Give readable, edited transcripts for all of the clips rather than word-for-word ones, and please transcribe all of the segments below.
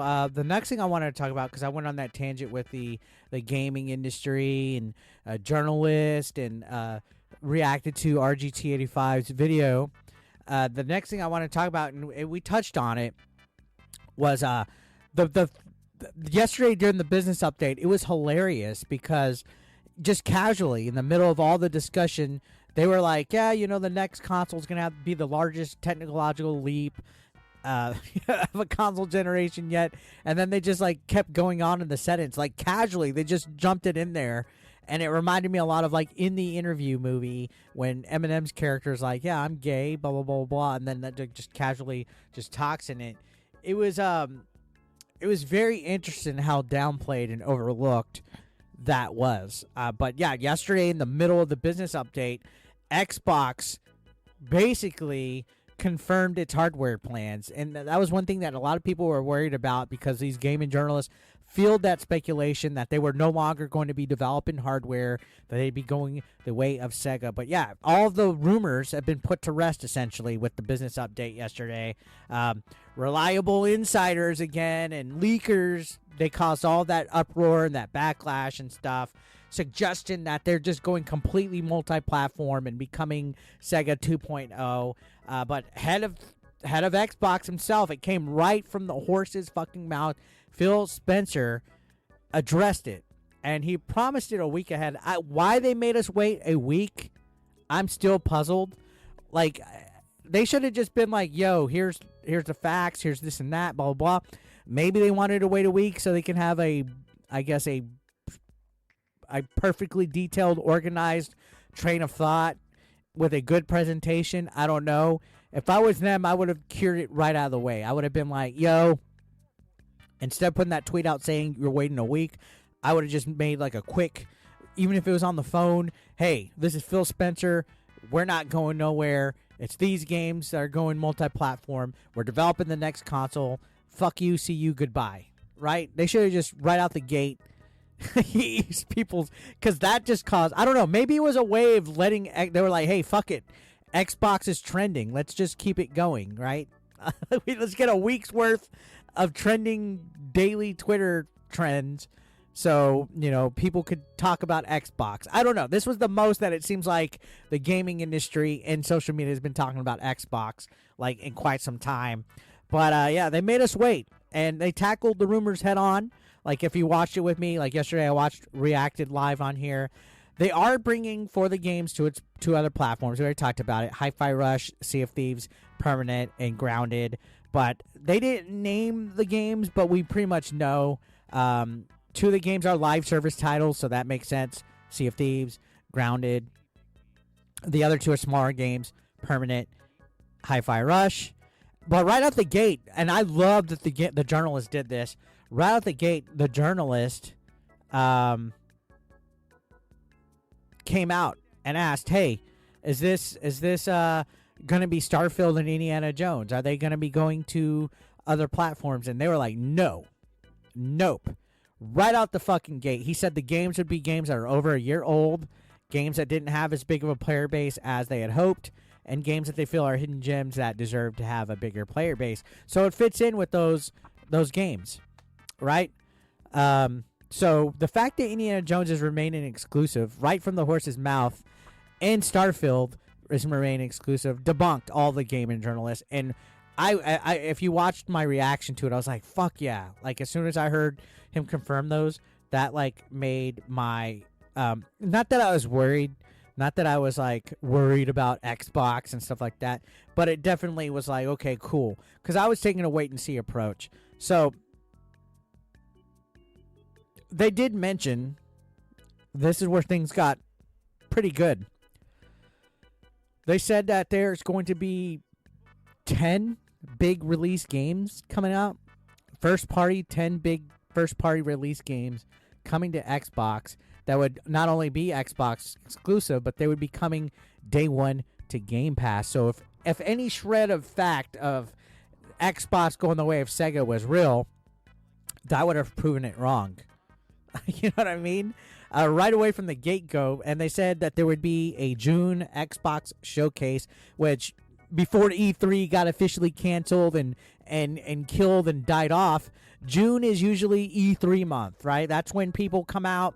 The next thing I wanted to talk about, because I went on that tangent with the gaming industry and a journalist and reacted to RGT85's video. The next thing I want to talk about, and we touched on it, was the yesterday during the business update. It was hilarious because just casually in the middle of all the discussion, they were like, yeah, the next console is going to have to be the largest technological leap of a console generation yet. And then they just like kept going on in the sentence, like casually they just jumped it in there. And it reminded me a lot of like in the Interview movie when Eminem's character is like, yeah, I'm gay, blah blah blah blah, and then that just casually just talks in it. It was very interesting how downplayed and overlooked that was. But yeah, yesterday in the middle of the business update, Xbox basically confirmed its hardware plans, and that was one thing that a lot of people were worried about because these gaming journalists fueled that speculation that they were no longer going to be developing hardware, that they'd be going the way of Sega. But yeah, all of the rumors have been put to rest essentially with the business update yesterday. Reliable insiders again and leakers, they caused all that uproar and that backlash and stuff, suggesting that they're just going completely multi-platform and becoming Sega 2.0. But head of Xbox himself, it came right from the horse's fucking mouth. Phil Spencer addressed it, and he promised it a week ahead. Why they made us wait a week, I'm still puzzled. Like, they should have just been like, yo, here's the facts, here's this and that, blah, blah, blah. Maybe they wanted to wait a week so they can have a perfectly detailed, organized train of thought with a good presentation. I don't know. If I was them, I would have cured it right out of the way. I would have been like, yo, instead of putting that tweet out saying you're waiting a week, I would have just made like a quick, even if it was on the phone, hey, this is Phil Spencer. We're not going nowhere. It's these games that are going multi-platform. We're developing the next console. Fuck you, see you, goodbye. Right? They should have just right out the gate people's, because that just caused, I don't know, maybe it was a way of letting, they were like, hey, fuck it. Xbox is trending. Let's just keep it going, right? Let's get a week's worth of trending daily Twitter trends so, people could talk about Xbox. I don't know. This was the most that it seems like the gaming industry and social media has been talking about Xbox, like, in quite some time. But, yeah, they made us wait, and they tackled the rumors head on. Like, if you watched it with me, like yesterday I reacted live on here. They are bringing for the games to its two other platforms. We already talked about it. Hi-Fi Rush, Sea of Thieves, Permanent, and Grounded. But they didn't name the games, but we pretty much know. Two of the games are live service titles, so that makes sense. Sea of Thieves, Grounded. The other two are smaller games, Permanent, Hi-Fi Rush. But right out the gate, and I love that the journalist did this. Right out the gate, the journalist came out and asked, hey, is this going to be Starfield and Indiana Jones? Are they going to be going to other platforms? And they were like, nope. Right out the fucking gate. He said the games would be games that are over a year old, games that didn't have as big of a player base as they had hoped, and games that they feel are hidden gems that deserve to have a bigger player base. So it fits in with those games, right? So the fact that Indiana Jones is remaining exclusive right from the horse's mouth and Starfield is remaining exclusive debunked all the gaming journalists. And I if you watched my reaction to it, I was like, fuck yeah. Like, as soon as I heard him confirm those, that like made my not that I was worried, not that I was like worried about Xbox and stuff like that, but it definitely was like, okay, cool, because I was taking a wait and see approach. So they did mention, this is where things got pretty good. They said that there's going to be 10 big release games coming out. 10 big first-party release games coming to Xbox that would not only be Xbox exclusive, but they would be coming day one to Game Pass. So if any shred of fact of Xbox going the way of Sega was real, that would have proven it wrong. You know what I mean? Right away from the get-go. And they said that there would be a June Xbox showcase, which before E3 got officially canceled and killed and died off, June is usually E3 month, right? That's when people come out,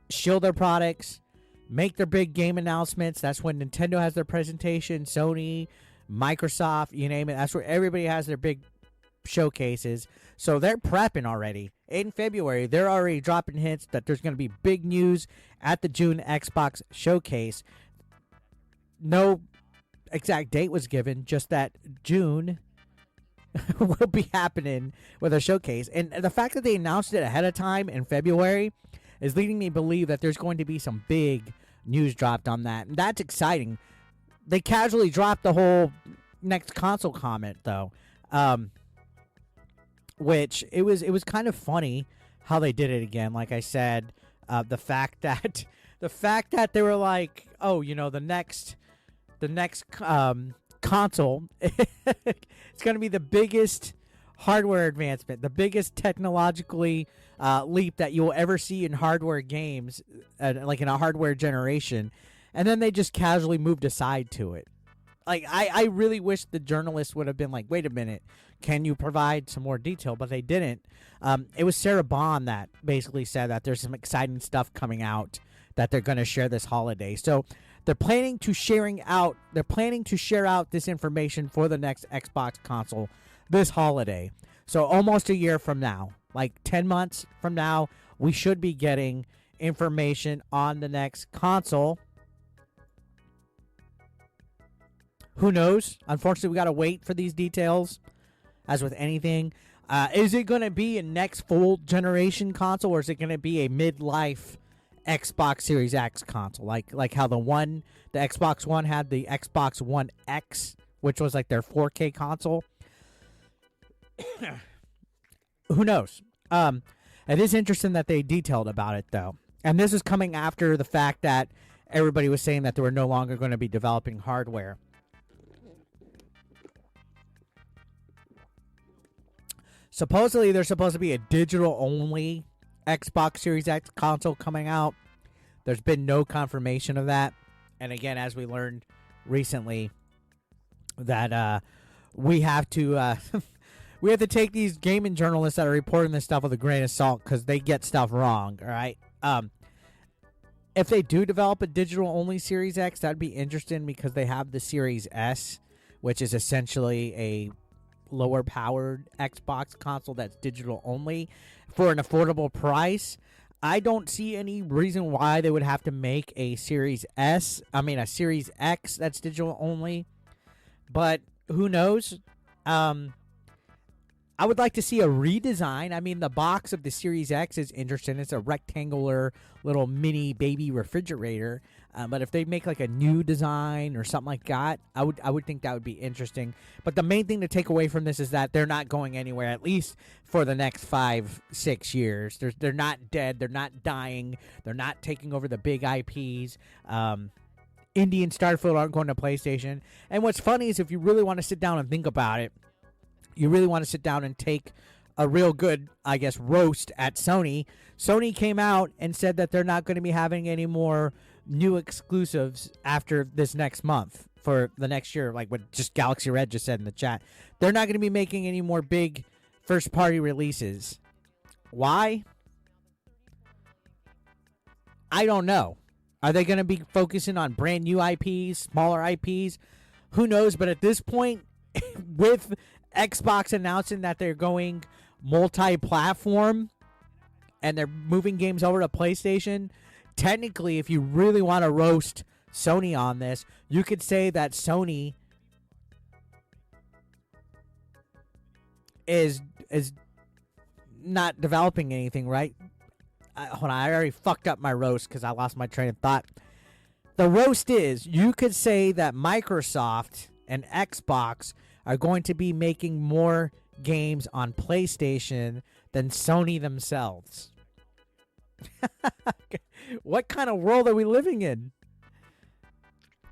show their products, make their big game announcements. That's when Nintendo has their presentation, Sony, Microsoft, you name it. That's where everybody has their big showcases. So they're prepping already. In February, they're already dropping hints that there's going to be big news at the June Xbox showcase. No exact date was given, just that June will be happening with a showcase. And the fact that they announced it ahead of time in February is leading me to believe that there's going to be some big news dropped on that. And that's exciting. They casually dropped the whole next console comment, though. Which it was kind of funny how they did it again. Like I said, the fact that they were like, oh, you know, the next console, it's going to be the biggest hardware advancement, the biggest technologically leap that you will ever see in hardware games, like in a hardware generation. And then they just casually moved aside to it. Like, I really wish the journalists would have been like, wait a minute, can you provide some more detail? But they didn't. It was Sarah Bond that basically said that there's some exciting stuff coming out that they're going to share this holiday. So they're planning to share out this information for the next Xbox console this holiday. So almost a year from now, like 10 months from now, we should be getting information on the next console. Who knows? Unfortunately, we got to wait for these details, as with anything. Is it going to be a next full generation console, or is it going to be a midlife Xbox Series X console? Like how the Xbox One had the Xbox One X, which was like their 4K console. Who knows? It is interesting that they detailed about it, though. And this is coming after the fact that everybody was saying that they were no longer going to be developing hardware. Supposedly, there's supposed to be a digital-only Xbox Series X console coming out. There's been no confirmation of that. And again, as we learned recently, that we have to we have to take these gaming journalists that are reporting this stuff with a grain of salt because they get stuff wrong. All right. If they do develop a digital-only Series X, that'd be interesting because they have the Series S, which is essentially a lower powered Xbox console that's digital only for an affordable price. I don't see any reason why they would have to make a Series X that's digital only. But who knows? I would like to see a redesign. I mean, the box of the Series X is interesting. It's a rectangular little mini baby refrigerator. But if they make like a new design or something like that, I would think that would be interesting. But the main thing to take away from this is that they're not going anywhere, at least for the next 5-6 years. They're not dead. They're not dying. They're not taking over the big IPs. Indie and Starfield aren't going to PlayStation. And what's funny is if you really want to sit down and think about it, you really want to sit down and take a real good, I guess, roast at Sony. Sony came out and said that they're not going to be having any more new exclusives after this next month for the next year, like what just Galaxy Red just said in the chat. They're not going to be making any more big first-party releases. Why? I don't know. Are they going to be focusing on brand new IPs, smaller IPs? Who knows? But at this point, with Xbox announcing that they're going multi-platform and they're moving games over to PlayStation, technically, if you really want to roast Sony on this, you could say that Sony is not developing anything, right? Hold on, I already fucked up my roast because I lost my train of thought. The roast is, you could say that Microsoft and Xbox are going to be making more games on PlayStation than Sony themselves. What kind of world are we living in?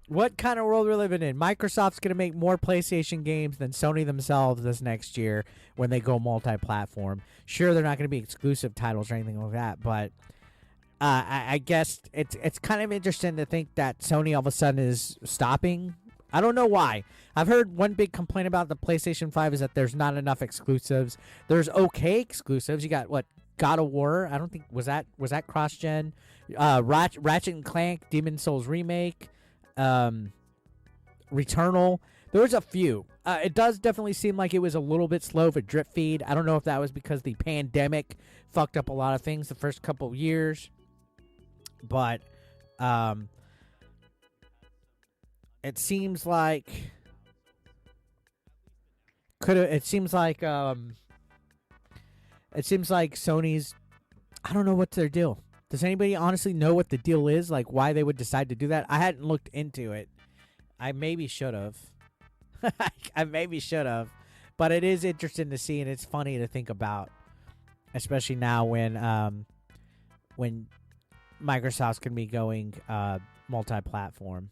What kind of world are we living in? Microsoft's going to make more PlayStation games than Sony themselves this next year when they go multi-platform. Sure, they're not going to be exclusive titles or anything like that, but I guess it's kind of interesting to think that Sony all of a sudden is stopping I don't know why. I've heard one big complaint about the PlayStation 5 is that there's not enough exclusives. There's okay exclusives. You got what? God of War. I don't think was that cross gen. Ratchet and Clank, Demon Souls remake, Returnal. There was a few. It does definitely seem like it was a little bit slow for drip feed. I don't know if that was because the pandemic fucked up a lot of things the first couple of years, but it seems like It seems like Sony's. I don't know what's their deal. Does anybody honestly know what the deal is? Like why they would decide to do that? I hadn't looked into it. I maybe should have. I maybe should have, but it is interesting to see, and it's funny to think about, especially now when Microsoft's gonna be going multi-platform.